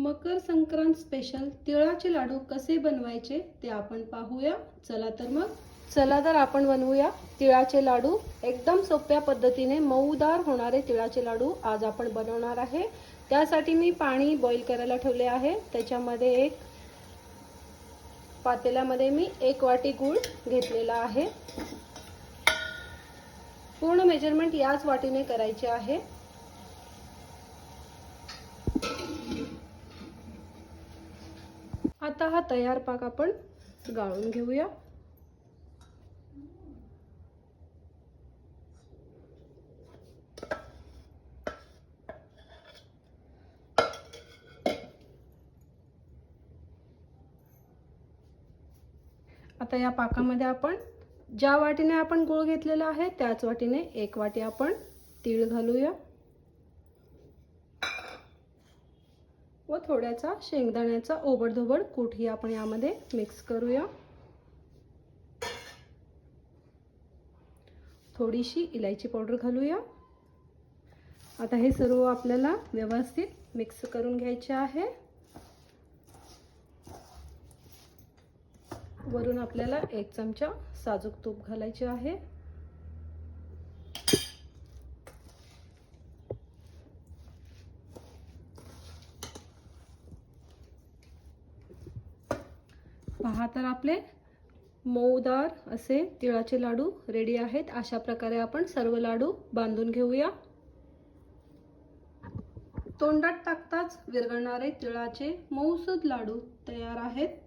Makar Sankrant special तिळाचे लाडू कसे बनवायचे ते आपण पाहूया। चला तर आपण बनवूया तिळाचे लाडू। एकदम सोप्या पद्धतीने मऊदार होणारे तिळाचे लाडू आज आपण बनवणार आहे। त्यासाठी मी पाणी बॉईल करायला ठेवले आहे। त्याच्यामध्ये एक पातेल्यामध्ये मी 1 वाटी गूळ घेतलेला आहे। पूर्ण मेजरमेंट याच वाटीने करायचे आहे। आता हा तयार पाक आपण गाळून घेऊया। आता या पाकामध्ये आपण ज्या वाटीने आपण गूळ घेतलेला आहे त्याच वाटीने 1 वाटी आपण तीळ घालूया व थोड्याचा शेंगदाण्याचा ओबडधोबड कूटही आपण यामध्ये मिक्स करूया। थोडीशी इलायची पावडर घालूया। आता हे सर्व आपल्याला व्यवस्थित मिक्स करून घ्यायचे आहे। वरून आपल्याला 1 चमचा साजूक तूप घालायचे आहे। पहा तर आपले मऊदार असे तिळाचे लाडू रेडी आहेत। अशा प्रकारे आपण सर्व लाडू बांधून घेऊया। तोंडात टाकताच विरघळणारे तिळाचे मऊसूद लाडू तयार आहेत।